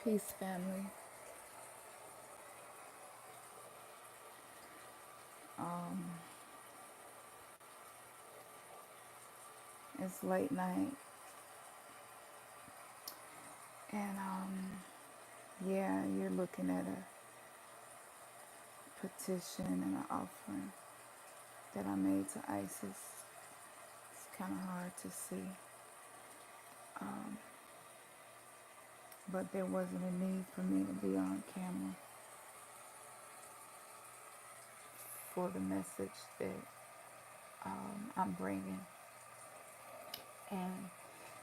Peace, family. Um, it's late night, and yeah, you're looking at a petition and an offering that I made to ISIS. It's kind of hard to see, um, but there wasn't a need for me to be on camera for the message that I'm bringing, and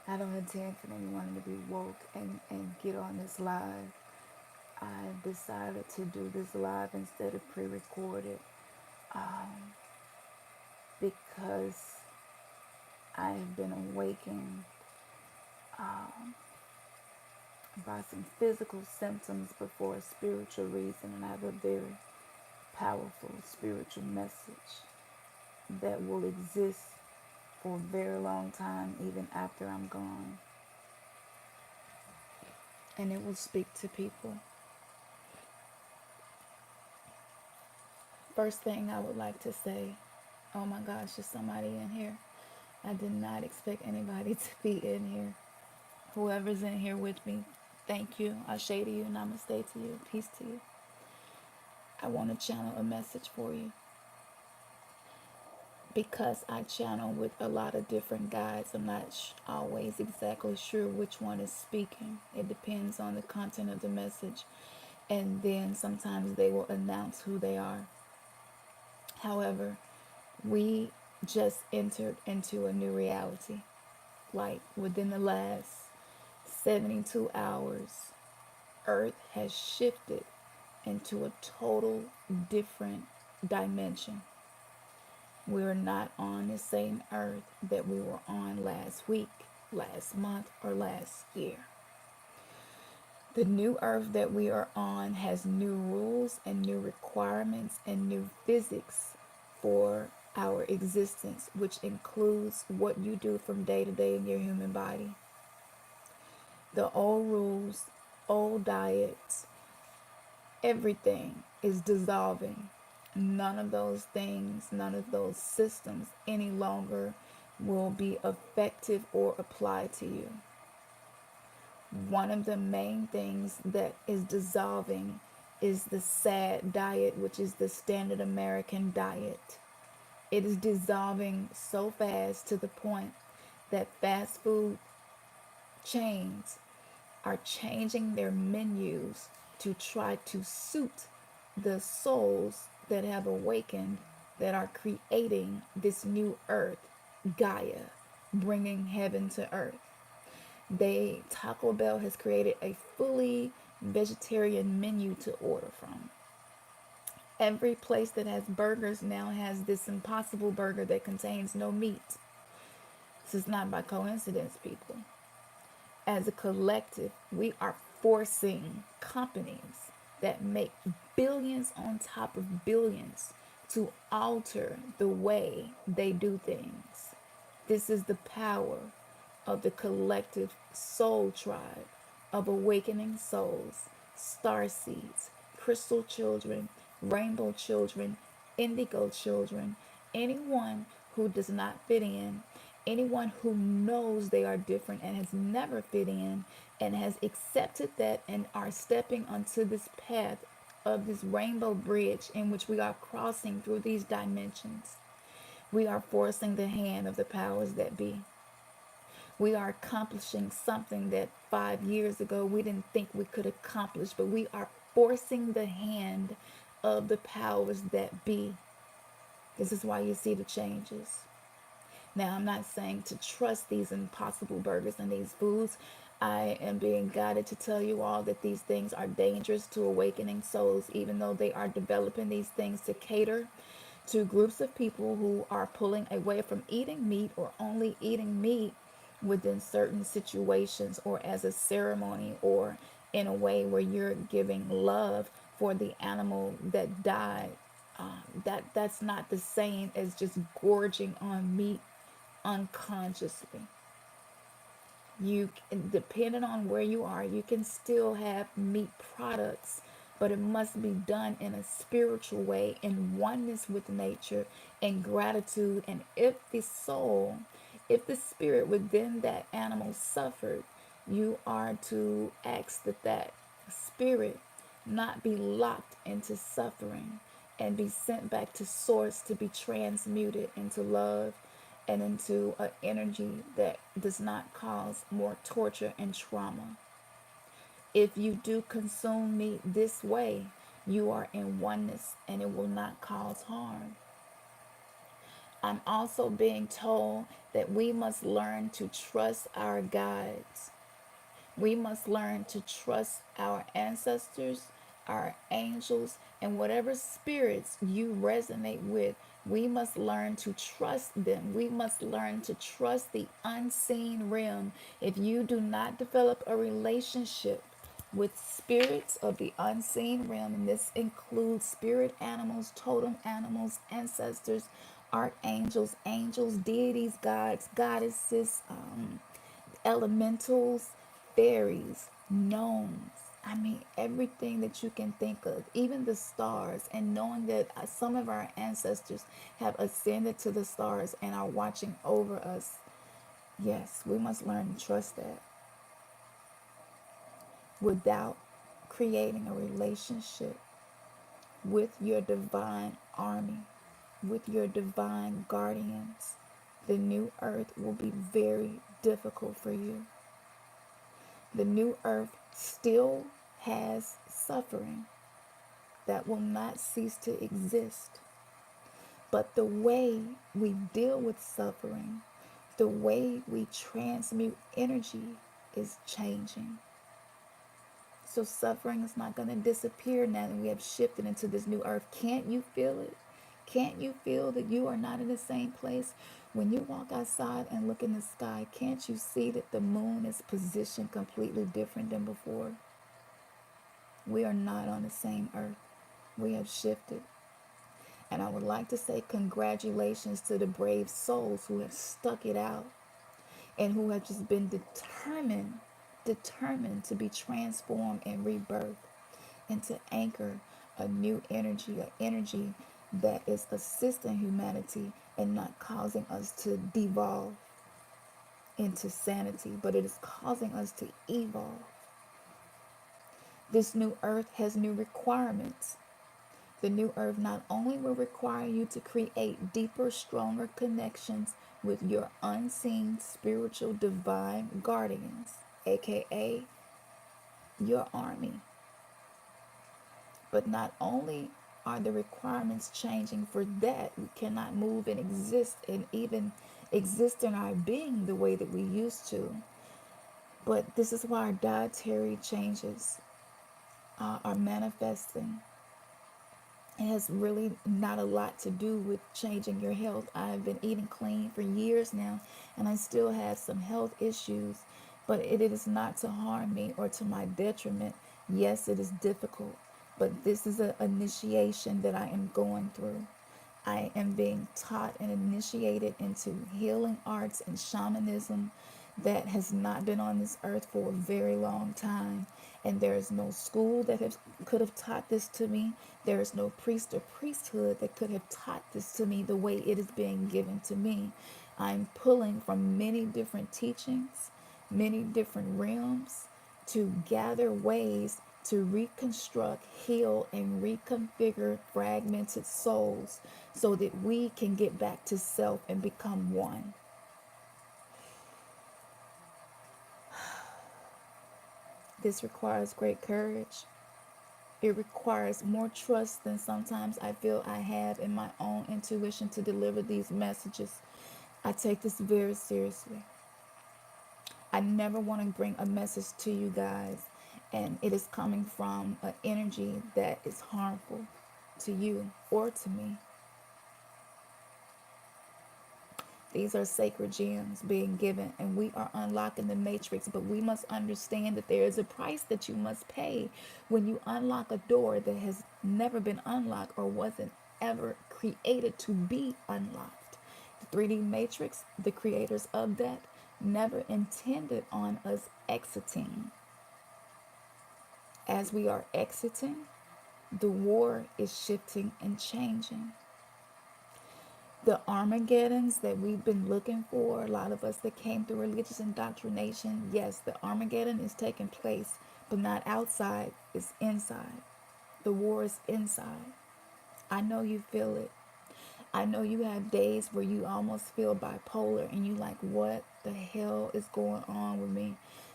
I don't intend for anyone to be woke and get on this live. I decided to do this live instead of pre-recorded um, because I have been awakened um, by some physical symptoms before a spiritual reason, and I have a very powerful spiritual message that will exist for a very long time, even after I'm gone, and it will speak to people. First thing I would like to say, oh my gosh, there's somebody in here. I did not expect anybody to be in here. Whoever's in here with me, thank you. Ashe to you, namaste to you, peace to you. I want to channel a message for you because I channel with a lot of different guides. I'm not always exactly sure which one is speaking. It depends on the content of the message, and then sometimes they will announce who they are. However, we just entered into a new reality. Like within the last 72 hours, Earth has shifted into a total different dimension. We're not on the same Earth that we were on last week, last month, or last year. The new Earth that we are on has new rules and new requirements and new physics for our existence, which includes what you do from day to day in your human body. The old rules, old diets, everything is dissolving. None of those things, none of those systems any longer will be effective or applied to you. One of the main things that is dissolving is the SAD diet, which is the standard American diet. It is dissolving so fast to the point that fast food chains are changing their menus to try to suit the souls that have awakened, that are creating this new earth, Gaia, bringing heaven to earth. Taco Bell has created a fully vegetarian menu to order from. Every place that has burgers now has this impossible burger that contains no meat. This is not by coincidence, people. As a collective, we are forcing companies that make billions on top of billions to alter the way they do things. This is the power of the collective soul tribe of awakening souls, star seeds, crystal children, rainbow children, indigo children, anyone who does not fit in, anyone who knows they are different and has never fit in and has accepted that and are stepping onto this path of this rainbow bridge in which we are crossing through these dimensions. We are forcing the hand of the powers that be. We are accomplishing something that 5 years ago we didn't think we could accomplish, but we are forcing the hand of the powers that be. This is why you see the changes. Now, I'm not saying to trust these impossible burgers and these foods. I am being guided to tell you all that these things are dangerous to awakening souls, even though they are developing these things to cater to groups of people who are pulling away from eating meat or only eating meat within certain situations or as a ceremony or in a way where you're giving love for the animal that died. That's not the same as just gorging on meat unconsciously. You, depending on where you are, you can still have meat products, but it must be done in a spiritual way, in oneness with nature, in gratitude. And if the soul, if the spirit within that animal suffered, you are to ask that that spirit not be locked into suffering and be sent back to source to be transmuted into love and into an energy that does not cause more torture and trauma. If you do consume meat this way, you are in oneness and it will not cause harm. I'm also being told that we must learn to trust our guides. We must learn to trust our ancestors, our angels, and whatever spirits you resonate with. We must learn to trust them. We must learn to trust the unseen realm. If you do not develop a relationship with spirits of the unseen realm, and this includes spirit animals, totem animals, ancestors, archangels, angels, deities, gods, goddesses, elementals, fairies, gnomes. I mean, everything that you can think of, even the stars, and knowing that some of our ancestors have ascended to the stars and are watching over us. Yes, we must learn to trust that without creating a relationship with your divine army, with your divine guardians. The new earth will be very difficult for you. The new earth still has suffering that will not cease to exist. But the way we deal with suffering, the way we transmute energy is changing. So suffering is not going to disappear now that we have shifted into this new earth. Can't you feel it? Can't you feel that you are not in the same place? When you walk outside and look in the sky, can't you see that the moon is positioned completely different than before? We are not on the same earth. We have shifted. And I would like to say congratulations to the brave souls who have stuck it out and who have just been determined to be transformed and rebirthed and to anchor a new energy, an energy that is assisting humanity and not causing us to devolve into sanity, but it is causing us to evolve. This new earth has new requirements. The new earth not only will require you to create deeper, stronger connections with your unseen spiritual divine guardians, aka your army, but not only are the requirements changing for that, we cannot move and exist and even exist in our being the way that we used to. But this is why our dietary changes are manifesting. It has really not a lot to do with changing your health. I've been eating clean for years now, and I still have some health issues, but it is not to harm me or to my detriment. Yes, it is difficult, but this is an initiation that I am going through. I am being taught and initiated into healing arts and shamanism that has not been on this earth for a very long time. And there is no school that could have taught this to me. There is no priest or priesthood that could have taught this to me the way it is being given to me. I'm pulling from many different teachings, many different realms to gather ways to reconstruct, heal, and reconfigure fragmented souls so that we can get back to self and become one. This requires great courage. It requires more trust than sometimes I feel I have in my own intuition to deliver these messages. I take this very seriously. I never want to bring a message to you guys and it is coming from an energy that is harmful to you or to me. These are sacred gems being given, and we are unlocking the matrix. But we must understand that there is a price that you must pay when you unlock a door that has never been unlocked or wasn't ever created to be unlocked. The 3D matrix, the creators of that, never intended on us exiting. As we are exiting, the war is shifting and changing. The Armageddons that we've been looking for, a lot of us that came through religious indoctrination, yes, the Armageddon is taking place, but not outside, it's inside. The war is inside. I know you feel it. I know you have days where you almost feel bipolar and you like, what the hell is going on with me?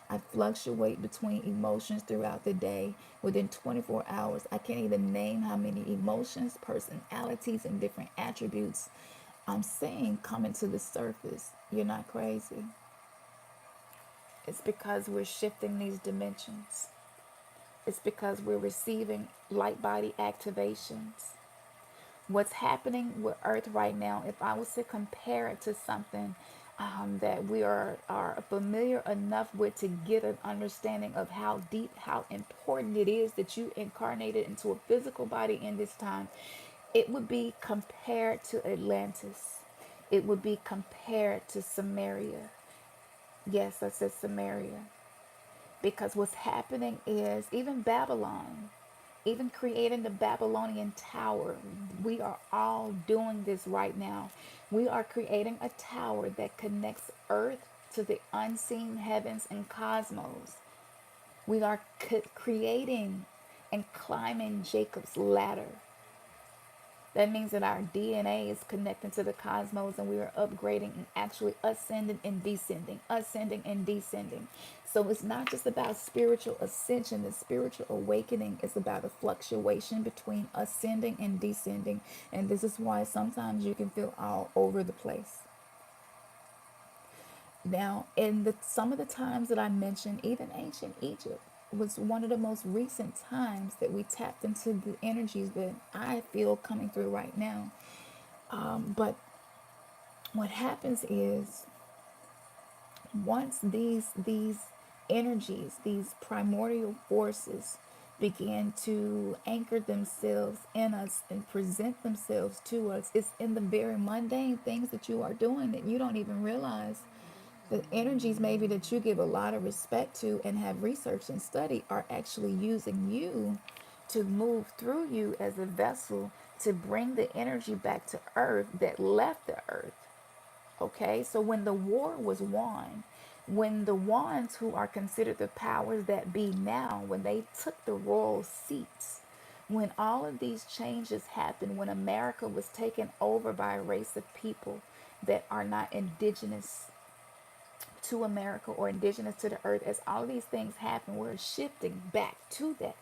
I fluctuate between emotions throughout the day. Within 24 hours, I can't even name how many emotions, personalities, and different attributes I'm seeing coming to the surface. You're not crazy. It's because we're shifting these dimensions. It's because we're receiving light body activations. What's happening with Earth right now, if I was to compare it to something that we are familiar enough with to get an understanding of how deep, how important it is that you incarnated into a physical body in this time, it would be compared to Atlantis. It would be compared to Samaria. Yes, I said Samaria. Because what's happening is even Babylon, even creating the Babylonian tower, we are all doing this right now. We are creating a tower that connects earth to the unseen heavens and cosmos. We are creating and climbing Jacob's ladder. That means that our DNA is connecting to the cosmos and we are upgrading and actually ascending and descending, ascending and descending. So it's not just about spiritual ascension. The spiritual awakening is about a fluctuation between ascending and descending. And this is why sometimes you can feel all over the place. Now, in some of the times that I mentioned, even ancient Egypt was one of the most recent times that we tapped into the energies that I feel coming through right now. But what happens is once these energies, these primordial forces begin to anchor themselves in us and present themselves to us, it's in the very mundane things that you are doing that you don't even realize. The energies maybe that you give a lot of respect to and have researched and studied are actually using you to move through you as a vessel to bring the energy back to earth that left the earth. Okay, so when the war was won, when the ones who are considered the powers that be now, when they took the royal seats, when all of these changes happened, when America was taken over by a race of people that are not indigenous to America or indigenous to the earth, as all of these things happen, we're shifting back to that.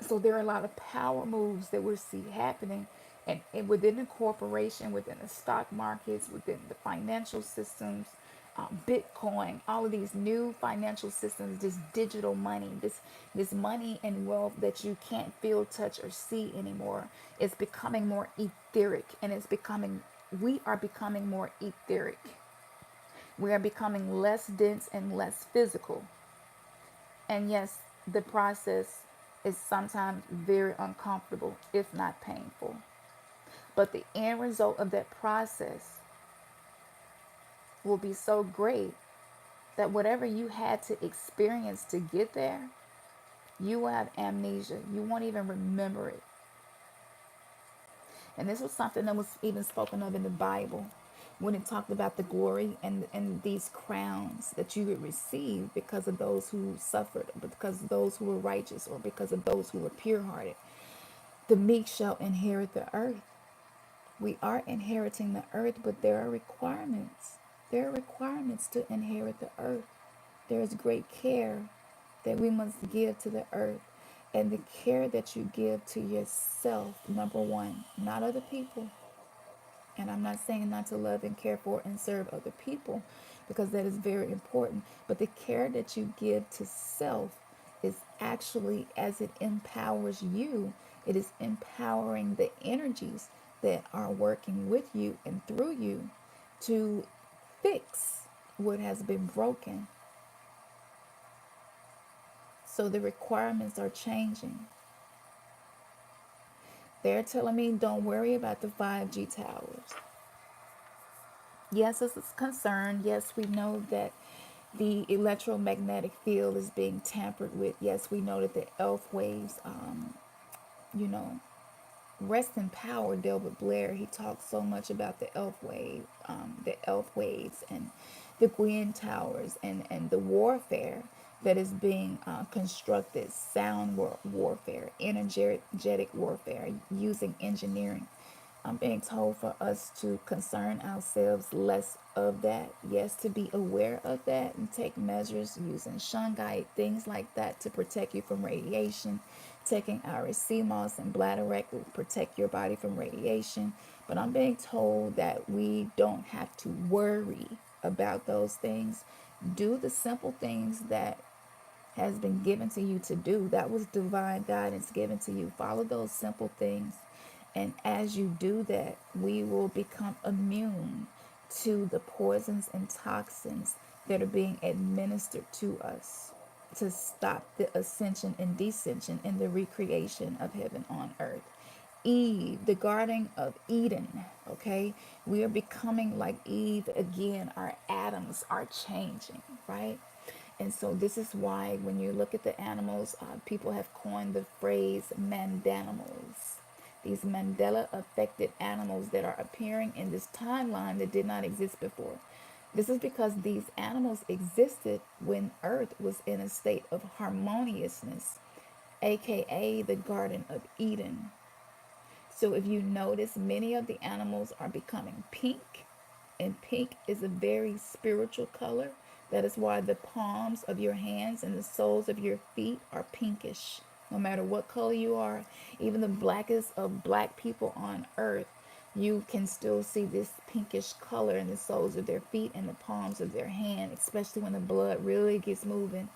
So there are a lot of power moves that we see happening, and within the corporation, within the stock markets, within the financial systems, Bitcoin, all of these new financial systems, this digital money, this money and wealth that you can't feel, touch, or see anymore. It's becoming more etheric, and we are becoming more etheric. We are becoming less dense and less physical. And yes, the process is sometimes very uncomfortable, if not painful. But the end result of that process will be so great that whatever you had to experience to get there, you will have amnesia. You won't even remember it. And this was something that was even spoken of in the Bible when it talked about the glory and these crowns that you would receive because of those who suffered, because of those who were righteous, or because of those who were pure hearted. The meek shall inherit the earth. We are inheriting the earth, but there are requirements. There are requirements to inherit the earth. There is great care that we must give to the earth. And the care that you give to yourself, number one, not other people. And I'm not saying not to love and care for and serve other people, because that is very important. But the care that you give to self is actually, as it empowers you, it is empowering the energies that are working with you and through you to fix what has been broken. So the requirements are changing. They're telling me don't worry about the 5G towers. Yes, this is concerned. Yes, we know that the electromagnetic field is being tampered with. Yes, we know that the elf waves, you know, rest in power. Delbert Blair, he talks so much about the elf waves, and the Gwen towers, and the warfare that is being constructed, sound warfare, energetic warfare, using engineering. I'm being told for us to concern ourselves less of that. Yes, to be aware of that and take measures using shungite, things like that to protect you from radiation. Taking our sea moss and bladderwrack will protect your body from radiation. But I'm being told that we don't have to worry about those things. Do the simple things that has been given to you to do. That was divine guidance given to you. Follow those simple things. And as you do that, we will become immune to the poisons and toxins that are being administered to us to stop the ascension and descension and the recreation of heaven on earth. Eve, the Garden of Eden, okay? We are becoming like Eve again. Our atoms are changing, right? And so this is why when you look at the animals, people have coined the phrase mandanimals. These Mandela affected animals that are appearing in this timeline that did not exist before. This is because these animals existed when Earth was in a state of harmoniousness, aka the Garden of Eden. So if you notice, many of the animals are becoming pink, and pink is a very spiritual color. That is why the palms of your hands and the soles of your feet are pinkish. No matter what color you are, even the blackest of black people on earth, you can still see this pinkish color in the soles of their feet and the palms of their hand, especially when the blood really gets moving.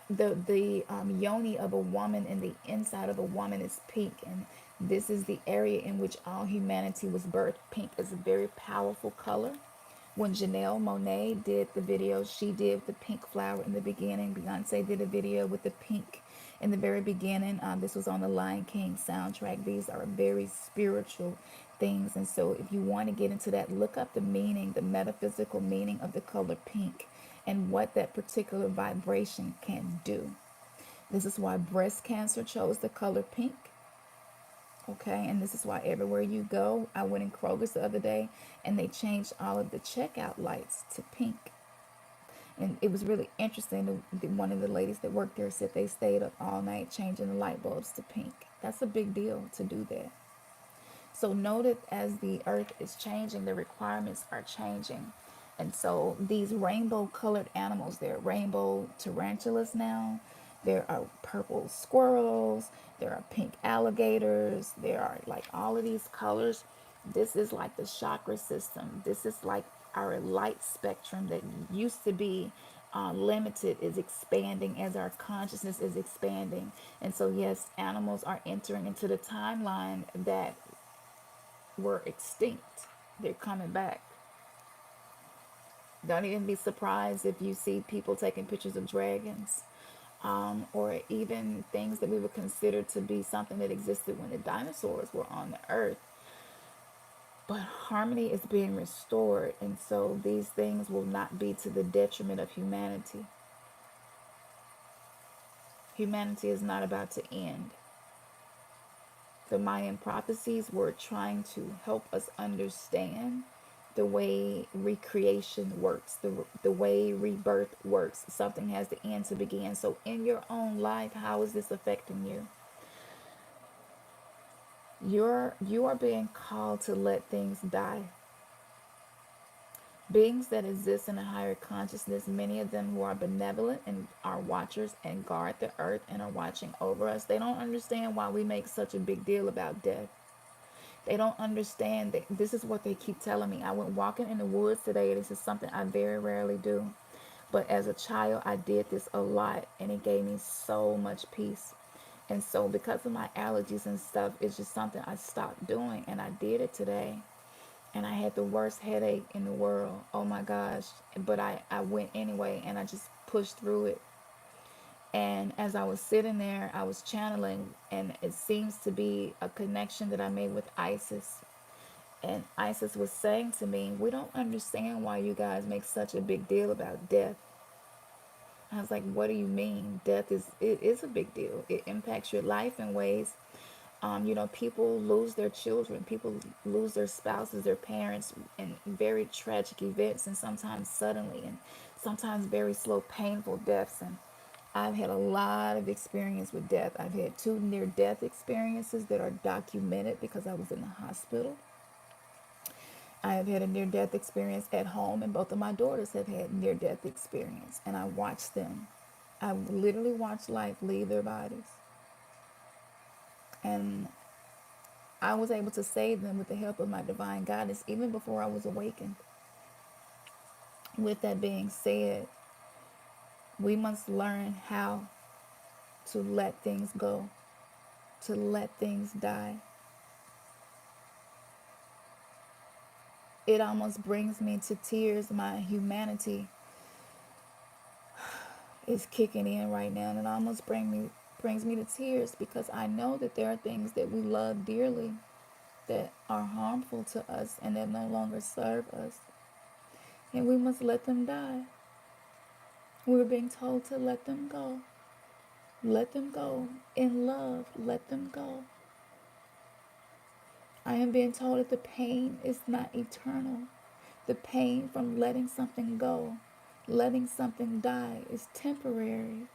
The yoni of a woman and the inside of a woman is pink, and this is the area in which all humanity was birthed. Pink is a very powerful color. When Janelle Monae did the video, she did the pink flower in the beginning. Beyonce did a video with the pink in the very beginning. This was on the Lion King soundtrack. These are very spiritual things, and so if you want to get into that, look up the meaning, the metaphysical meaning of the color pink and what that particular vibration can do. This is why breast cancer chose the color pink. Okay, and this is why everywhere you go, I went in Kroger's the other day and they changed all of the checkout lights to pink. And it was really interesting. One of the ladies that worked there said they stayed up all night changing the light bulbs to pink. That's a big deal to do that. So note as the earth is changing, the requirements are changing. And so these rainbow colored animals, they're rainbow tarantulas now. There are purple squirrels. There are pink alligators. There are like all of these colors. This is like the chakra system. This is like our light spectrum that used to be limited is expanding as our consciousness is expanding. And so, yes, animals are entering into the timeline that were extinct. They're coming back. Don't even be surprised if you see people taking pictures of dragons, or even things that we would consider to be something that existed when the dinosaurs were on the earth. But harmony is being restored, and so these things will not be to the detriment of humanity. Humanity is not about to end. The Mayan prophecies were trying to help us understand the way recreation works, the way rebirth works. Something has to end to begin. So in your own life, how is this affecting you? You are being called to let things die. Beings that exist in a higher consciousness, many of them who are benevolent and are watchers and guard the earth and are watching over us, they don't understand why we make such a big deal about death. They don't understand that this is what they keep telling me. I went walking in the woods today. This is something I very rarely do. But as a child, I did this a lot, and it gave me so much peace. And so because of my allergies and stuff, it's just something I stopped doing, and I did it today. And I had the worst headache in the world. Oh my gosh. But I went anyway, and I just pushed through it. And as I was sitting there, I was channeling, and it seems to be a connection that I made with Isis. And Isis was saying to me, we don't understand why you guys make such a big deal about death. I was like, what do you mean? Death is a big deal. It impacts your life in ways. People lose their children, people lose their spouses, their parents, in very tragic events, and sometimes suddenly, and sometimes very slow, painful deaths. And I've had a lot of experience with death. I've had two near-death experiences that are documented because I was in the hospital. I have had a near-death experience at home, and both of my daughters have had near-death experience, and I watched them. I literally watched life leave their bodies. And I was able to save them with the help of my divine guidance even before I was awakened. With that being said, we must learn how to let things go, to let things die. It almost brings me to tears. My humanity is kicking in right now, and it almost brings me to tears because I know that there are things that we love dearly that are harmful to us and that no longer serve us. And we must let them die. We're being told to let them go. Let them go. In love, let them go. I am being told that the pain is not eternal. The pain from letting something go, letting something die, is temporary.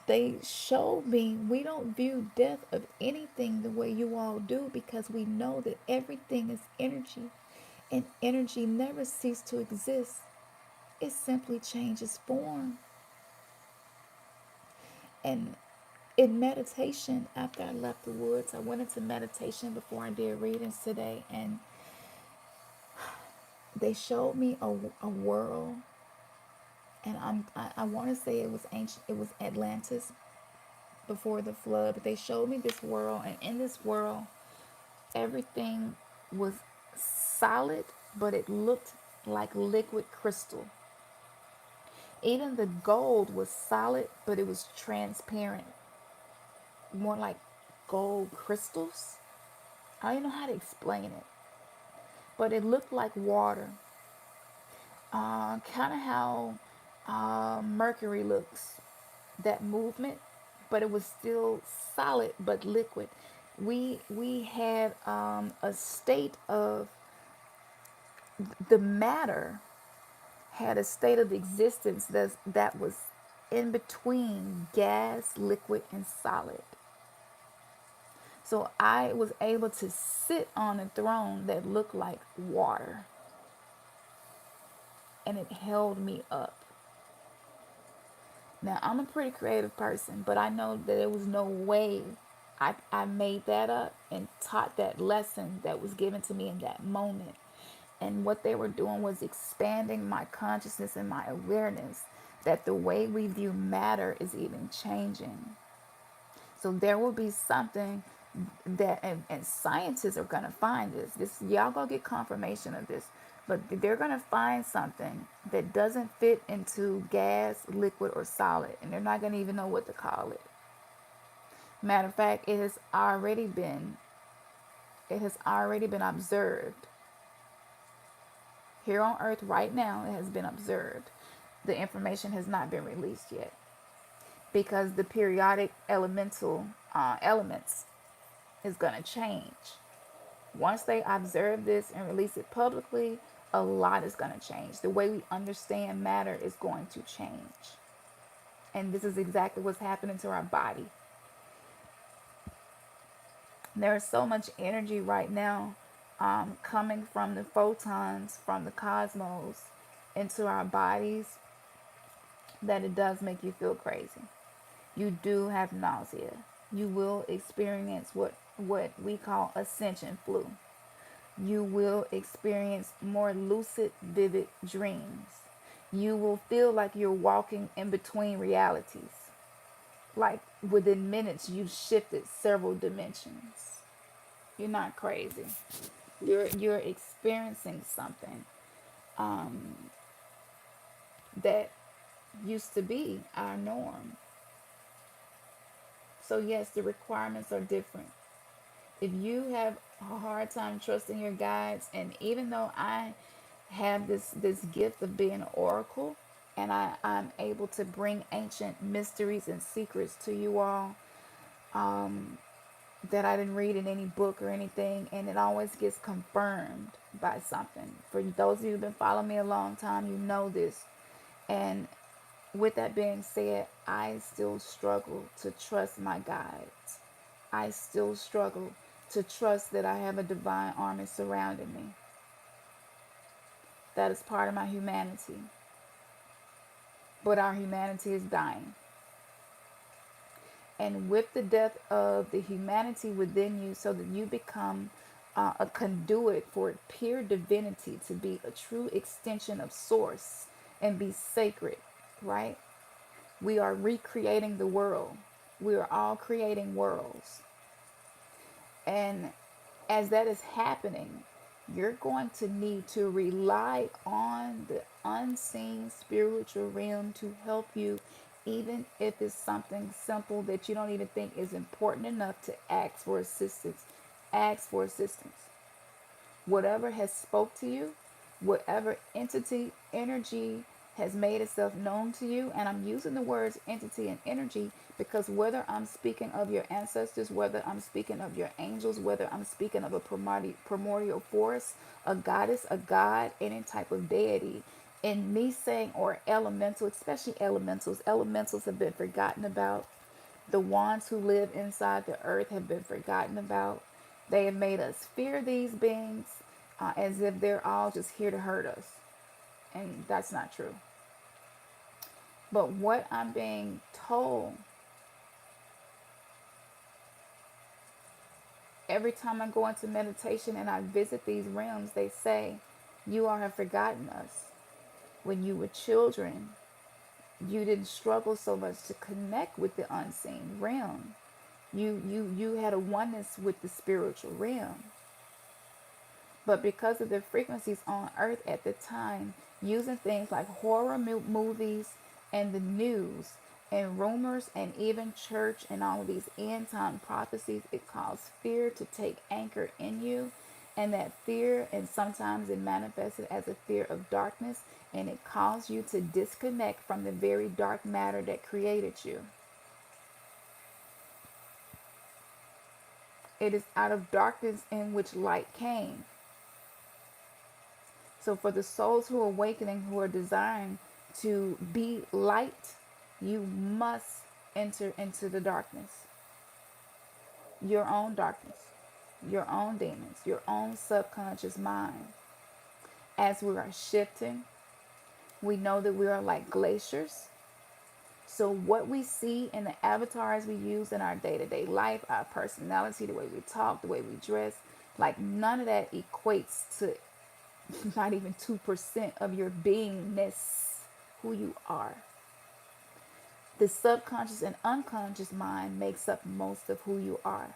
They showed me we don't view death of anything the way you all do because we know that everything is energy, and energy never ceases to exist. It simply changes form. And in meditation, after I left the woods, I went into meditation before I did readings today, and they showed me a world, and I want to say it was ancient, it was Atlantis before the flood, but they showed me this world, and in this world, everything was solid, but it looked like liquid crystal. Even the gold was solid, but it was transparent, more like gold crystals. I don't know how to explain it, but it looked like water. Kind of how Mercury looks, that movement, but it was still solid but liquid. We had a state of the matter had a state of existence that was in between gas, liquid, and solid. So I was able to sit on a throne that looked like water, and it held me up. Now, I'm a pretty creative person, but I know that there was no way I made that up and taught that lesson that was given to me in that moment. And what they were doing was expanding my consciousness and my awareness that the way we view matter is even changing. So there will be something that, and scientists are going to find this. Y'all go get confirmation of this. But they're going to find something that doesn't fit into gas, liquid, or solid. And they're not going to even know what to call it. Matter of fact, it has already been observed. Here on Earth right now, it has been observed. The information has not been released yet. Because the periodic elemental elements is going to change. Once they observe this and release it publicly, a lot is going to change. The way we understand matter is going to change. And this is exactly what's happening to our body. There is so much energy right now coming from the photons from the cosmos into our bodies that it does make you feel crazy. You do have nausea. You will experience what we call ascension flu. You will experience more lucid, vivid dreams. You will feel like you're walking in between realities. Like within minutes, you've shifted several dimensions. You're not crazy. You're experiencing something that used to be our norm. So yes, the requirements are different. If you have a hard time trusting your guides, and even though I have this gift of being an oracle, and I'm able to bring ancient mysteries and secrets to you all, that I didn't read in any book or anything, and it always gets confirmed by something. For those of you who've been following me a long time, you know this. And with that being said, I still struggle to trust my guides. I still struggle to trust that I have a divine army surrounding me. That is part of my humanity. But our humanity is dying. And with the death of the humanity within you, so that you become a conduit for pure divinity to be a true extension of source and be sacred, right? We are recreating the world. We are all creating worlds. And as that is happening, you're going to need to rely on the unseen spiritual realm to help you, even if it's something simple that you don't even think is important enough to ask for assistance. Ask for assistance. Whatever has spoke to you, whatever entity, energy has made itself known to you, and I'm using the words entity and energy because whether I'm speaking of your ancestors, whether I'm speaking of your angels, whether I'm speaking of a primordial force, a goddess, a god, any type of deity, in me saying, or elemental, especially elementals have been forgotten about. The ones who live inside the earth have been forgotten about. They have made us fear these beings as if they're all just here to hurt us. And that's not true. But what I'm being told every time I go into meditation and I visit these realms, they say, you all have forgotten us. When you were children, you didn't struggle so much to connect with the unseen realm. You had a oneness with the spiritual realm. But because of the frequencies on earth at the time, using things like horror movies and the news and rumors and even church and all of these end time prophecies, it caused fear to take anchor in you. And that fear, and sometimes it manifested as a fear of darkness, and it caused you to disconnect from the very dark matter that created you. It is out of darkness in which light came. So for the souls who are awakening, who are desiring to be light, you must enter into the darkness. Your own darkness, your own demons, your own subconscious mind. As we are shifting, we know that we are like glaciers. So what we see in the avatars we use in our day-to-day life, our personality, the way we talk, the way we dress, like none of that equates to not even 2% of your beingness, who you are. The subconscious and unconscious mind makes up most of who you are.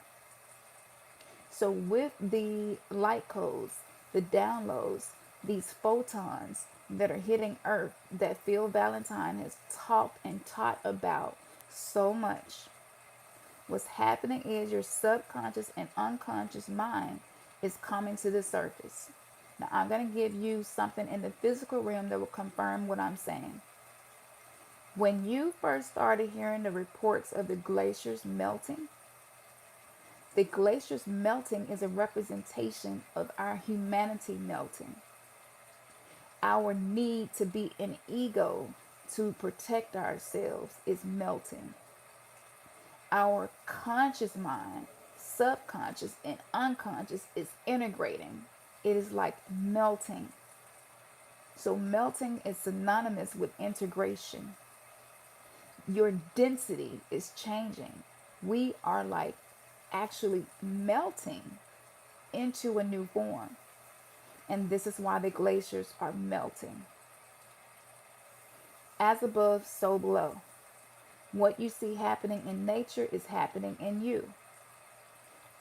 So with the light codes, the downloads, these photons that are hitting Earth that Phil Valentine has talked and taught about so much, what's happening is your subconscious and unconscious mind is coming to the surface. Now, I'm going to give you something in the physical realm that will confirm what I'm saying. When you first started hearing the reports of the glaciers melting, the glaciers melting is a representation of our humanity melting. Our need to be an ego to protect ourselves is melting. Our conscious mind, subconscious, and unconscious is integrating. It is like melting. So melting is synonymous with integration. Your density is changing. We are like actually melting into a new form. And this is why the glaciers are melting. As above, so below. What you see happening in nature is happening in you.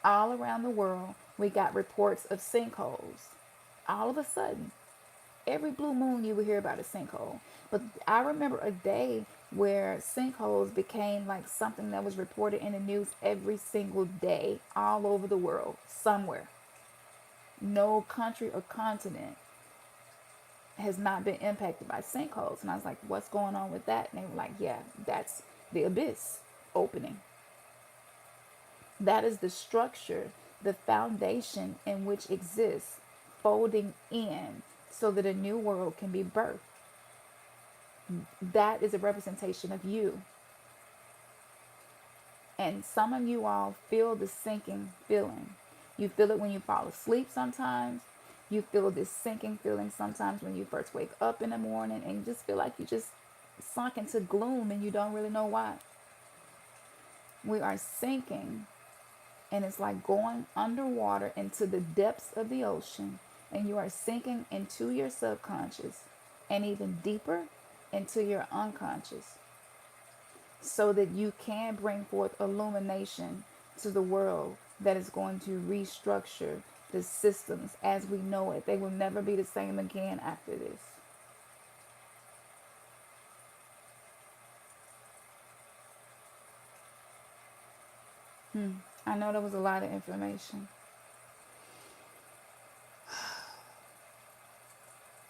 All around the world, we got reports of sinkholes. All of a sudden, every blue moon you will hear about a sinkhole. But I remember a day where sinkholes became like something that was reported in the news every single day all over the world, somewhere. No country or continent has not been impacted by sinkholes. And I was like, what's going on with that? And they were like, yeah, that's the abyss opening. That is the structure, the foundation in which exists, folding in so that a new world can be birthed. That is a representation of you. And some of you all feel the sinking feeling. You feel it when you fall asleep sometimes. You feel this sinking feeling sometimes when you first wake up in the morning, and you just feel like you just sunk into gloom and you don't really know why. We are sinking, and it's like going underwater into the depths of the ocean, and you are sinking into your subconscious and even deeper into your unconscious, so that you can bring forth illumination to the world that is going to restructure the systems as we know it. They will never be the same again after this. I know there was a lot of information.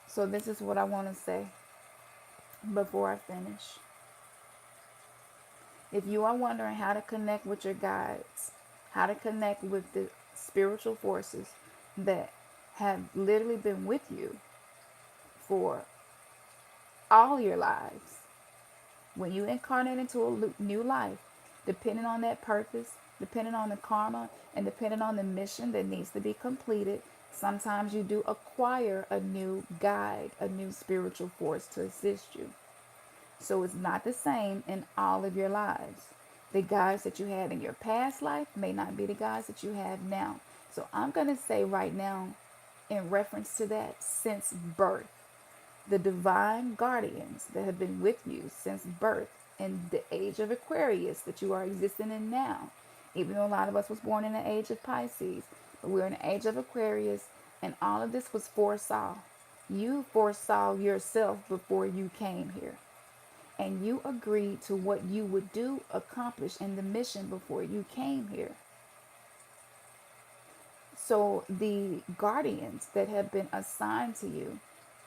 So this is what I want to say before I finish. If you are wondering how to connect with your guides, how to connect with the spiritual forces that have literally been with you for all your lives, when you incarnate into a new life, depending on that purpose, depending on the karma, and depending on the mission that needs to be completed, sometimes you do acquire a new guide, a new spiritual force to assist you. So it's not the same in all of your lives. The guides that you had in your past life may not be the guides that you have now. So I'm going to say right now, in reference to that, since birth, the divine guardians that have been with you since birth in the age of Aquarius that you are existing in now, even though a lot of us was born in the age of Pisces, but we're in the age of Aquarius, and all of this was foresaw. You foresaw yourself before you came here. And you agreed to what you would do, accomplish in the mission before you came here. So the guardians that have been assigned to you,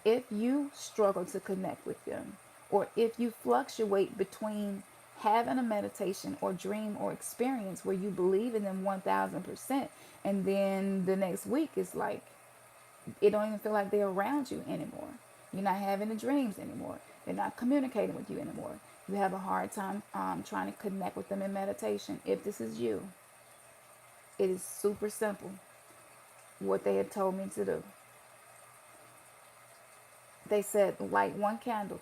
if you struggle to connect with them, or if you fluctuate between having a meditation or dream or experience where you believe in them 1000%, and then the next week is like, it don't even feel like they're around you anymore. You're not having the dreams anymore. They're not communicating with you anymore. You have a hard time trying to connect with them in meditation. If this is you, it is super simple what they had told me to do. They said, light one candle.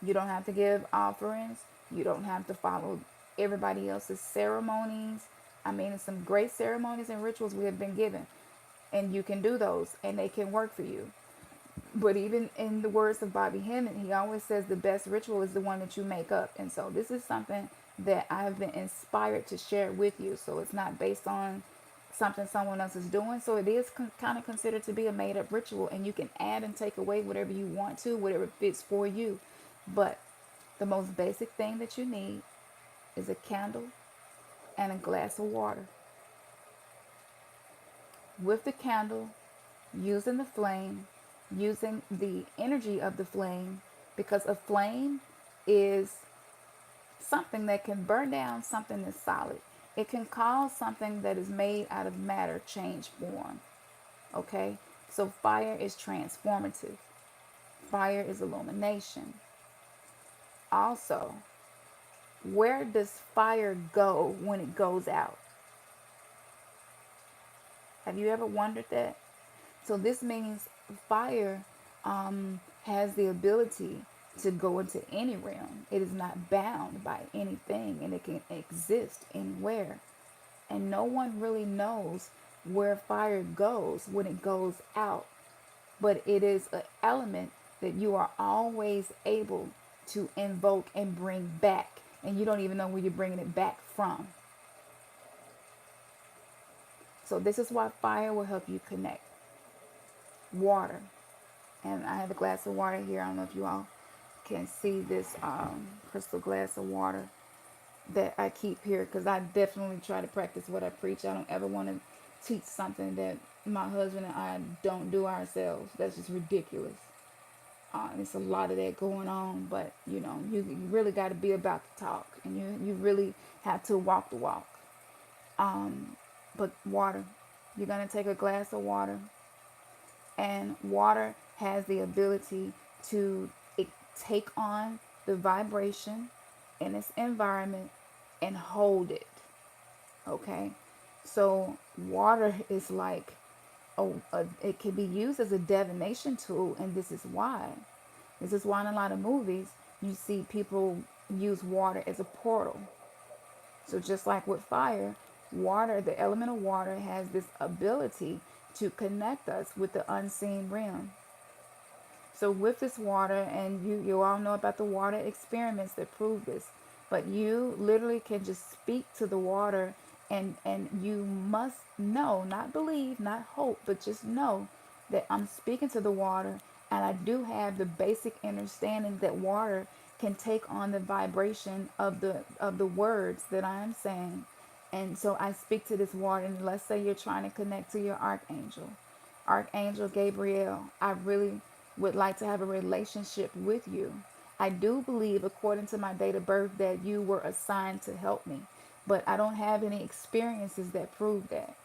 You don't have to give offerings. You don't have to follow everybody else's ceremonies. I mean, it's some great ceremonies and rituals we have been given. And you can do those, and they can work for you. But even in the words of Bobby Hemmett, he always says the best ritual is the one that you make up. And so this is something that I have been inspired to share with you. So it's not based on something someone else is doing. So it is kind of considered to be a made up ritual. And you can add and take away whatever you want to, whatever fits for you. But the most basic thing that you need is a candle and a glass of water. With the candle, using the flame, using the energy of the flame, because a flame is something that can burn down something that's solid. It can cause something that is made out of matter change form. Okay? So fire is transformative. Fire is illumination. Also, where does fire go when it goes out? Have you ever wondered that? So this means fire has the ability to go into any realm. It is not bound by anything, and it can exist anywhere. And no one really knows where fire goes when it goes out. But it is an element that you are always able to invoke and bring back. And you don't even know where you're bringing it back from. So this is why fire will help you connect. Water. And I have a glass of water here. I don't know if you all can see this crystal glass of water that I keep here, because I definitely try to practice what I preach. I don't ever want to teach something that my husband and I don't do ourselves. That's just ridiculous. It's a lot of that going on, but you really got to be about the talk, and you really have to walk the walk. But water, you're gonna take a glass of water, and water has the ability to take on the vibration in its environment and hold it. Okay, so water is like it can be used as a divination tool, and this is why. This is why in a lot of movies you see people use water as a portal. So just like with fire, water, the element of water has this ability to connect us with the unseen realm. So with this water, and you all know about the water experiments that prove this, but you literally can just speak to the water, and you must know, not believe, not hope, but just know that I'm speaking to the water, and I do have the basic understanding that water can take on the vibration of the words that I am saying. And so I speak to this water, and let's say you're trying to connect to your archangel. Archangel Gabriel, I really would like to have a relationship with you. I do believe, according to my date of birth, that you were assigned to help me, but I don't have any experiences that prove that.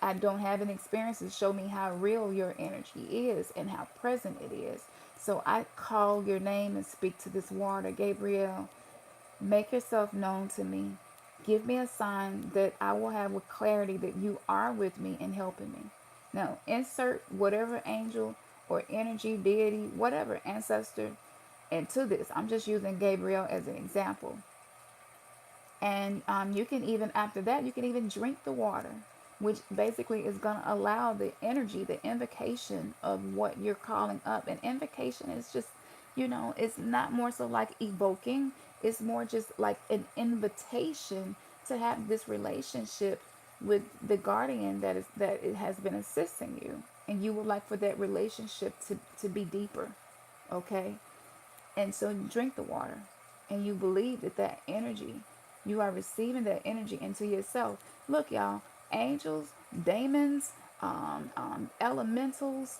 I don't have any experiences show me how real your energy is and how present it is. So I call your name and speak to this water. Gabriel, make yourself known to me. Give me a sign that I will have with clarity that you are with me and helping me. Now, insert whatever angel or energy, deity, whatever ancestor into this. I'm just using Gabriel as an example. And you can even, after that, you can even drink the water, which basically is going to allow the energy, the invocation of what you're calling up. And invocation is just, it's not more so like evoking, it's more just like an invitation to have this relationship with the guardian that it has been assisting you. And you would like for that relationship to be deeper. Okay? And so you drink the water, and you believe that energy, you are receiving that energy into yourself. Look, y'all, angels, demons, elementals,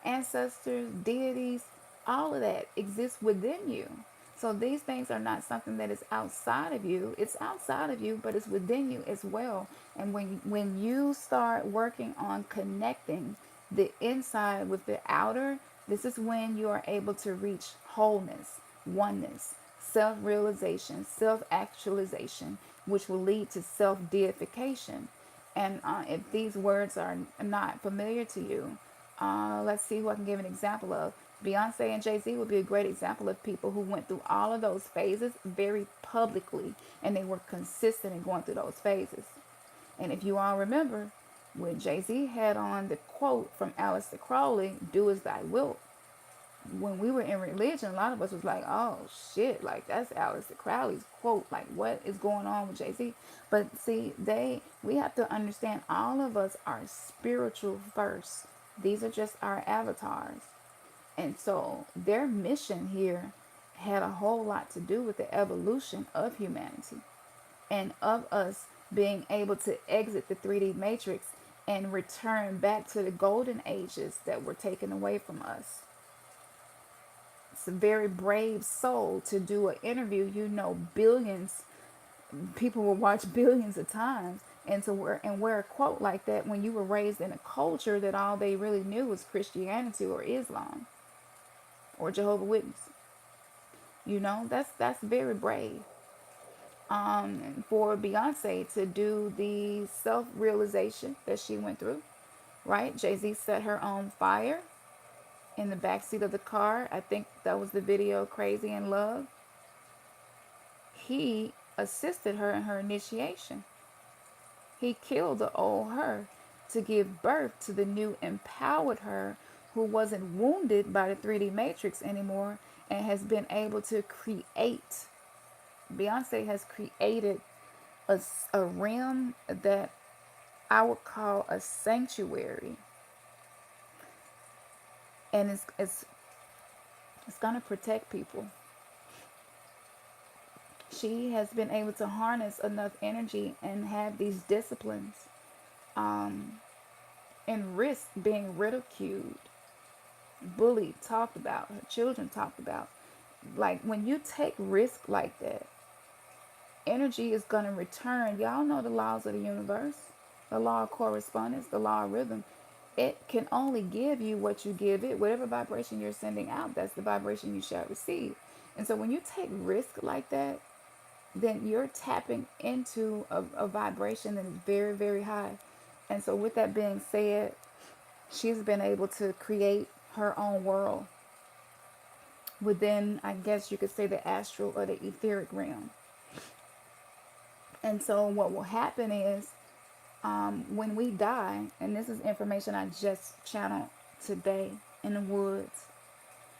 ancestors, deities, all of that exists within you. So these things are not something that is outside of you. It's outside of you, but it's within you as well. And when you start working on connecting the inside with the outer, this is when you are able to reach wholeness, oneness, self-realization, self-actualization, which will lead to self-deification. And if these words are not familiar to you, let's see who I can give an example of. Beyonce and Jay-Z would be a great example of people who went through all of those phases very publicly, and they were consistent in going through those phases. And if you all remember, when Jay-Z had on the quote from Aleister Crowley, "Do as thy wilt," when we were in religion, a lot of us was like, "Oh shit, like that's Aleister Crowley's quote. Like, what is going on with Jay-Z?" But see, we have to understand, all of us are spiritual first. These are just our avatars. And so their mission here had a whole lot to do with the evolution of humanity and of us being able to exit the 3D matrix and return back to the golden ages that were taken away from us. It's a very brave soul to do an interview, billions, people will watch billions of times, and to wear a quote like that when you were raised in a culture that all they really knew was Christianity or Islam or Jehovah's Witness. That's very brave. For Beyonce to do the self-realization that she went through, right? Jay-Z set her on fire in the backseat of the car. I think that was the video, Crazy in Love. He assisted her in her initiation. He killed the old her to give birth to the new empowered her, who wasn't wounded by the 3D matrix anymore and has been able to create. Beyonce has created a realm that I would call a sanctuary. And it's It's going to protect people. She has been able to harness enough energy and have these disciplines, um, and risk being ridiculed, bullied, talked about, her children talked about. Like when you take risk like that, energy is going to return. Y'all know the laws of the universe, the law of correspondence, the law of rhythm. It can only give you what you give it. Whatever vibration you're sending out, that's the vibration you shall receive. And so when you take risk like that, then you're tapping into a vibration that is very, very high. And so with that being said, she's been able to create her own world within, I guess you could say, the astral or the etheric realm. And so what will happen is, when we die, and this is information I just channeled today in the woods,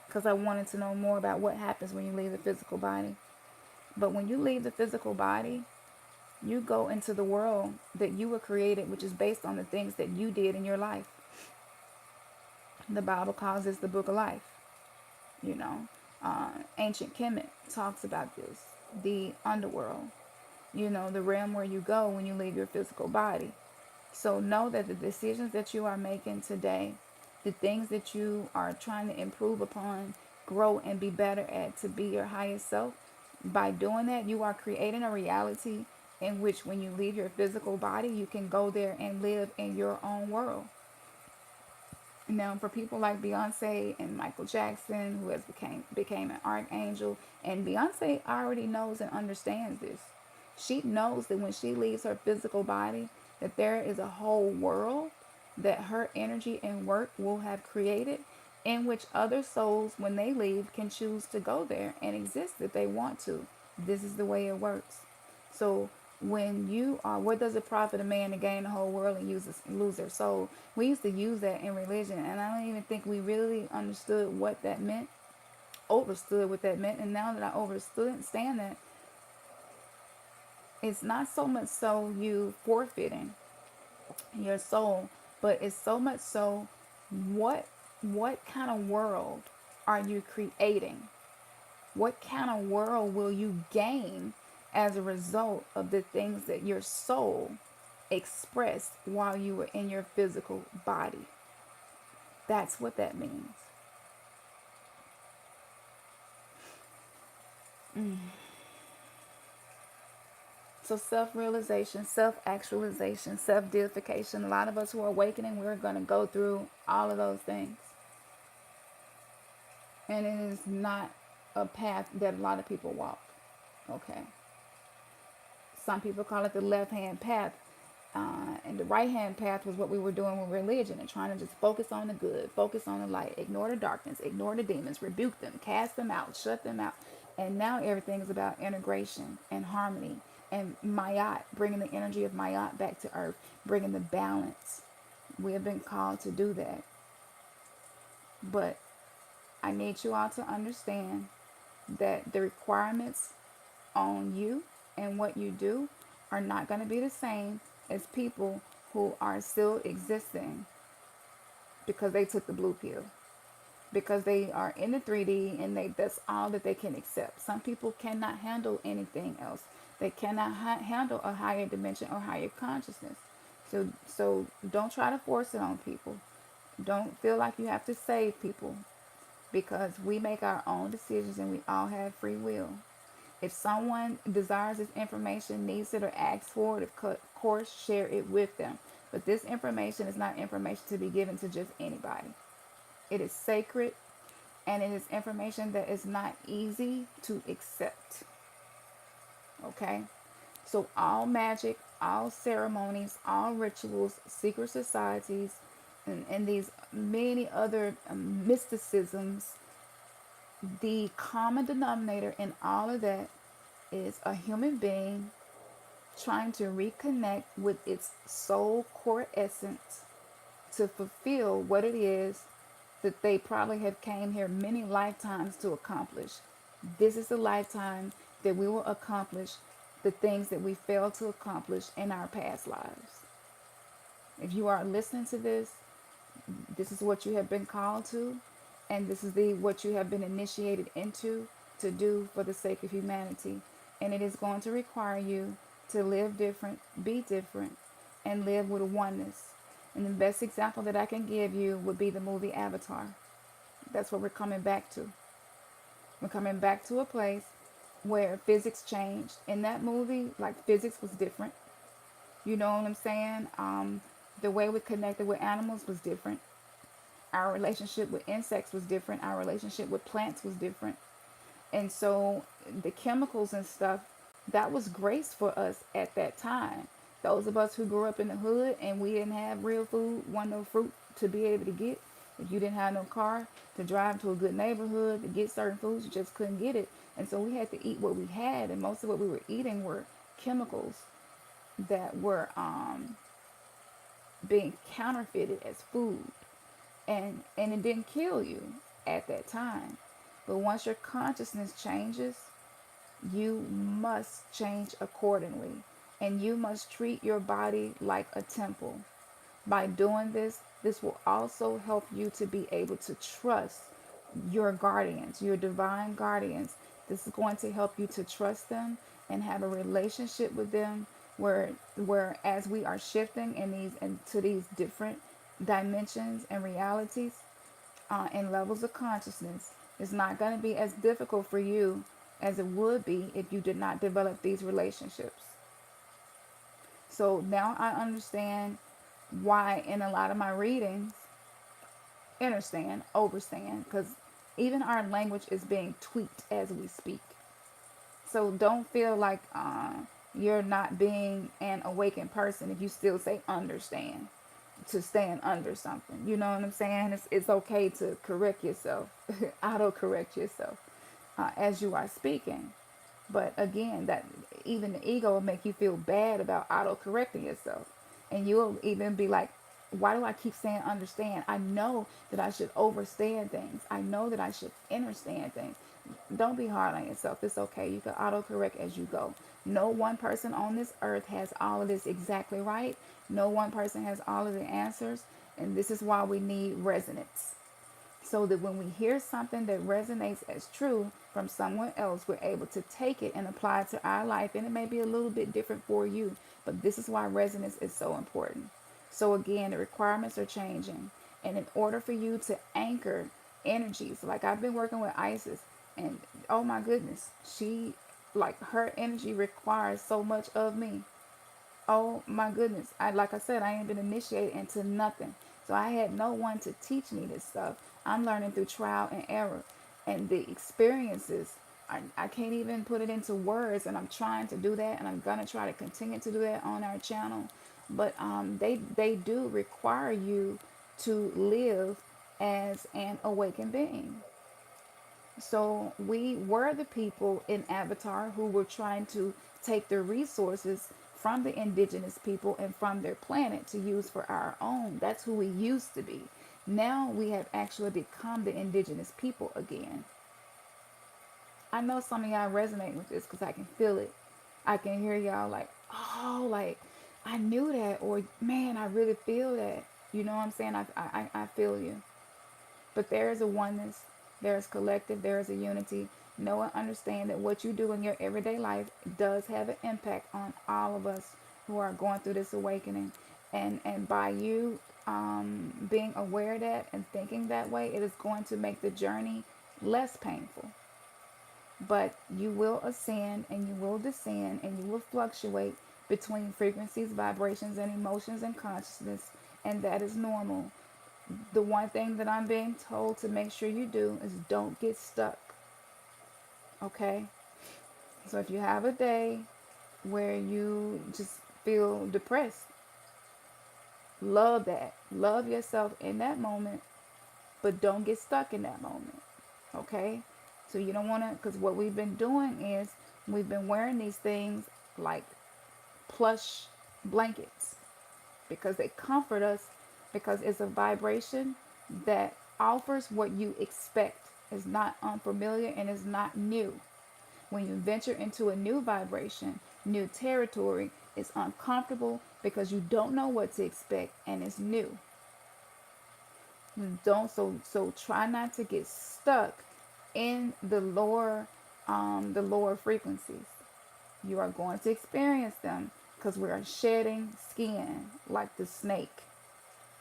because I wanted to know more about what happens when you leave the physical body. But when you leave the physical body, you go into the world that you were created, which is based on the things that you did in your life. The Bible calls this the book of life. You know, ancient Kemet talks about this, the underworld, you know, the realm where you go when you leave your physical body. So know that the decisions that you are making today, the things that you are trying to improve upon, grow and be better at to be your highest self, by doing that, you are creating a reality in which when you leave your physical body, you can go there and live in your own world. Now, for people like Beyonce and Michael Jackson, who has became an archangel, and Beyonce already knows and understands this. She knows that when she leaves her physical body, that there is a whole world that her energy and work will have created, in which other souls, when they leave, can choose to go there and exist if they want to. This is the way it works. So when you are, what does it profit a man to gain the whole world and lose their soul? We used to use that in religion, and I don't even think we really understood what that meant, overstood what that meant. And now that I understand that, it's not so much so you forfeiting your soul, but it's so much so what kind of world are you creating? What kind of world will you gain as a result of the things that your soul expressed while you were in your physical body? That's what that means. So self-realization, self-actualization, self-deification. A lot of us who are awakening, we're going to go through all of those things. And it is not a path that a lot of people walk. Okay. Some people call it the left-hand path. And the right-hand path was what we were doing with religion and trying to just focus on the good, focus on the light, ignore the darkness, ignore the demons, rebuke them, cast them out, shut them out. And now everything is about integration and harmony and Mayat, bringing the energy of Mayat back to earth, bringing the balance. We have been called to do that. But I need you all to understand that the requirements on you and what you do are not going to be the same as people who are still existing because they took the blue pill, because they are in the 3D and that's all that they can accept. Some people cannot handle anything else. They cannot handle a higher dimension or higher consciousness. So don't try to force it on people. Don't feel like you have to save people, because we make our own decisions and we all have free will. If someone desires this information, needs it, or asks for it, of course, share it with them. But this information is not information to be given to just anybody. It is sacred, and it is information that is not easy to accept. Okay? So all magic, all ceremonies, all rituals, secret societies, and these many other mysticisms, the common denominator in all of that is a human being trying to reconnect with its soul core essence to fulfill what it is that they probably have came here many lifetimes to accomplish. This is the lifetime that we will accomplish the things that we failed to accomplish in our past lives. If you are listening to this, this is what you have been called to, and this is the what you have been initiated into to do for the sake of humanity. And it is going to require you to live different, be different, and live with a oneness. And the best example that I can give you would be the movie Avatar. That's what we're coming back to. We're coming back to a place where physics changed. In that movie, like, physics was different. You know what I'm saying? The way we connected with animals was different. Our relationship with insects was different. Our relationship with plants was different. And so the chemicals and stuff, that was grace for us at that time. Those of us who grew up in the hood and we didn't have real food, want no fruit to be able to get. If you didn't have no car to drive to a good neighborhood to get certain foods, you just couldn't get it. And so we had to eat what we had, and most of what we were eating were chemicals that were being counterfeited as food, and it didn't kill you at that time. But once your consciousness changes, you must change accordingly, and you must treat your body like a temple. By doing this, this will also help you to be able to trust your guardians, your divine guardians. This is going to help you to trust them and have a relationship with them, where as we are shifting in these into these different dimensions and realities, and levels of consciousness, it's not going to be as difficult for you as it would be if you did not develop these relationships. So now I understand why in a lot of my readings, understand, overstand, because even our language is being tweaked as we speak. So don't feel like you're not being an awakened person if you still say understand, to stand under something. You know what I'm saying? It's okay to correct yourself, auto correct yourself as you are speaking. But again, that even the ego will make you feel bad about auto correcting yourself. And you'll even be like, why do I keep saying understand? I know that I should overstand things. I know that I should understand things. Don't be hard on yourself. It's okay. You can auto correct as you go. No one person on this earth has all of this exactly right. No one person has all of the answers. And this is why we need resonance. So that when we hear something that resonates as true from someone else, we're able to take it and apply it to our life. And it may be a little bit different for you, but this is why resonance is so important. So again, the requirements are changing. And in order for you to anchor energies, like I've been working with Isis, and oh my goodness, her energy requires so much of me. Oh my goodness. Like I said, I ain't been initiated into nothing. So I had no one to teach me this stuff. I'm learning through trial and error. And the experiences, I can't even put it into words. And I'm trying to do that. And I'm going to try to continue to do that on our channel. But they do require you to live as an awakened being. So we were the people in Avatar who were trying to take the resources from the indigenous people and from their planet to use for our own. That's who we used to be. Now we have actually become the indigenous people again. I know some of y'all resonate with this because I can feel it. I can hear y'all like, oh, like I knew that, or man, I really feel that. You know what I'm saying? I feel you. But there is a oneness, there is collective, there is a unity. Know and understand that what you do in your everyday life does have an impact on all of us who are going through this awakening. And by you being aware of that and thinking that way, it is going to make the journey less painful. But you will ascend and you will descend and you will fluctuate between frequencies, vibrations, and emotions and consciousness, and that is normal. The one thing that I'm being told to make sure you do is don't get stuck. Okay? So if you have a day where you just feel depressed, love that. Love yourself in that moment, but don't get stuck in that moment. Okay? So you don't want to, because what we've been doing is we've been wearing these things like plush blankets because they comfort us, because it's a vibration that offers what you expect. It's not unfamiliar and it's not new. When you venture into a new vibration, new territory, it's uncomfortable because you don't know what to expect and it's new. Don't so try not to get stuck in the lower frequencies. You are going to experience them because we are shedding skin like the snake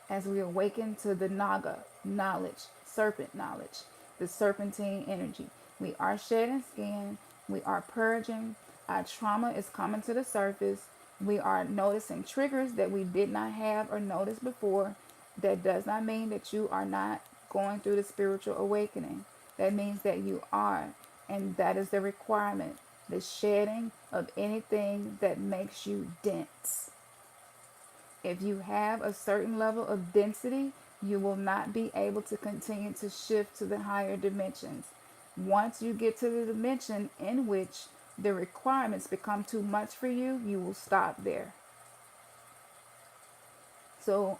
as we awaken to the naga knowledge, serpent knowledge, the serpentine energy. We are shedding skin, we are purging, our trauma is coming to the surface, we are noticing triggers that we did not have or noticed before. That does not mean that you are not going through the spiritual awakening. That means that you are, and that is the requirement, the shedding of anything that makes you dense. If you have a certain level of density, you will not be able to continue to shift to the higher dimensions. Once you get to the dimension in which the requirements become too much for you, you will stop there. So,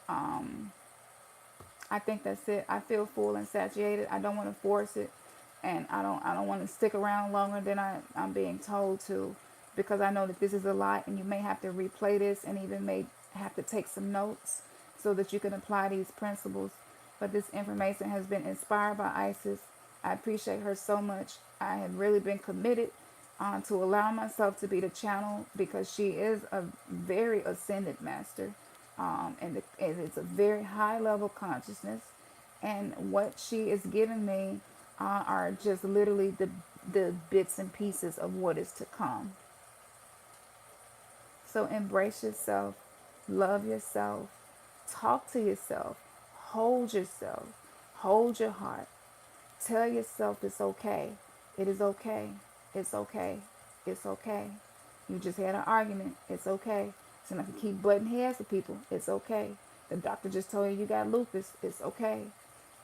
I think that's it. I feel full and satiated. I don't want to force it, and I don't want to stick around longer than I'm being told to, because I know that this is a lot, and you may have to replay this, and even may have to take some notes so that you can apply these principles. But this information has been inspired by Isis. I appreciate her so much. I have really been committed to allow myself to be the channel, because she is a very ascended master, and it's a very high level consciousness. And what she is giving me are just literally the bits and pieces of what is to come. So embrace yourself, love yourself, talk to yourself, hold your heart. Tell yourself it's okay. It is okay. It's okay. It's okay. You just had an argument. It's okay. So I can keep butting heads with people. It's okay. The doctor just told you got lupus. It's okay.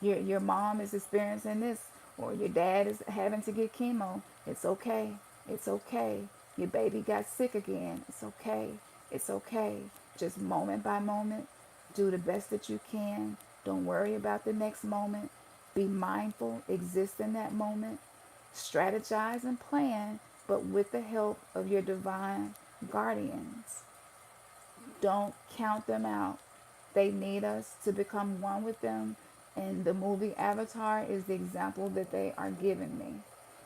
Your mom is experiencing this, or your dad is having to get chemo. It's okay. It's okay. Your baby got sick again. It's okay. It's okay. Just moment by moment, do the best that you can. Don't worry about the next moment. Be mindful, exist in that moment, strategize and plan, but with the help of your divine guardians. Don't count them out. They need us to become one with them. And the movie Avatar is the example that they are giving me.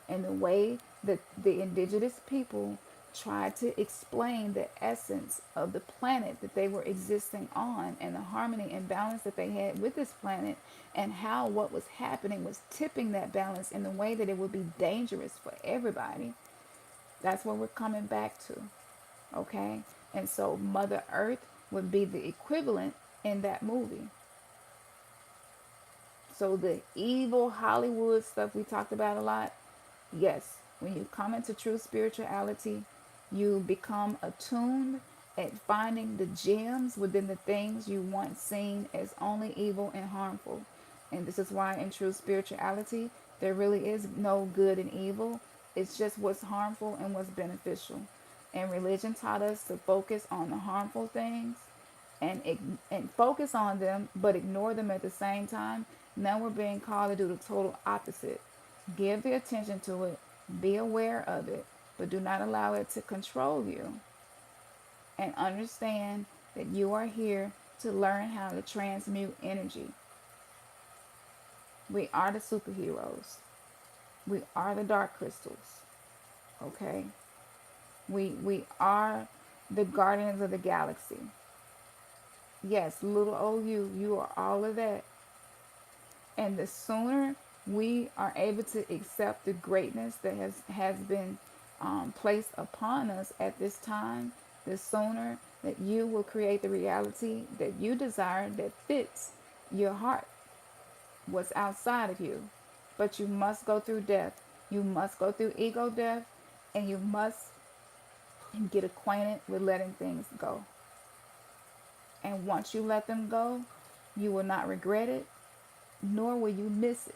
And the way that the indigenous people tried to explain the essence of the planet that they were existing on, and the harmony and balance that they had with this planet, and how what was happening was tipping that balance in the way that it would be dangerous for everybody. That's what we're coming back to. Okay? And so Mother Earth would be the equivalent in that movie. So the evil Hollywood stuff we talked about a lot, yes, when you come into true spirituality, you become attuned at finding the gems within the things you once seen as only evil and harmful. And this is why in true spirituality, there really is no good and evil. It's just what's harmful and what's beneficial. And religion taught us to focus on the harmful things and focus on them, but ignore them at the same time. Now we're being called to do the total opposite. Give the attention to it, be aware of it, but do not allow it to control you. And understand that you are here to learn how to transmute energy. We are the superheroes. We are the dark crystals. Okay? We are the guardians of the galaxy. Yes, little old you are all of that. And the sooner we are able to accept the greatness that has been placed upon us at this time, the sooner that you will create the reality that you desire that fits your heart, what's outside of you. But you must go through death. You must go through ego death, and you must get acquainted with letting things go. And once you let them go, you will not regret it, nor will you miss it.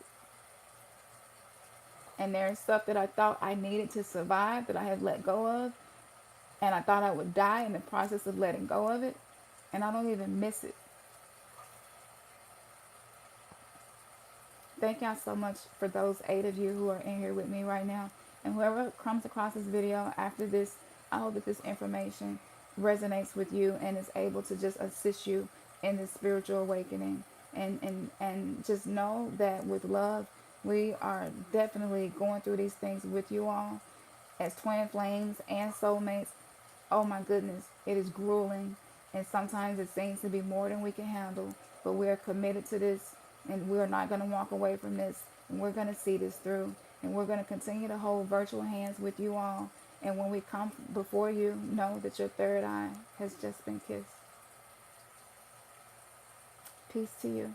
And there's stuff that I thought I needed to survive that I have let go of, and I thought I would die in the process of letting go of it, and I don't even miss it. Thank y'all so much for those 8 of you who are in here with me right now. And whoever comes across this video after this, I hope that this information resonates with you and is able to just assist you in this spiritual awakening. and just know that with love, we are definitely going through these things with you all as twin flames and soulmates. Oh my goodness, it is grueling, and sometimes it seems to be more than we can handle, but we're committed to this, and we're not going to walk away from this, and we're going to see this through, and we're going to continue to hold virtual hands with you all. And when we come before you, know that your third eye has just been kissed. Peace to you.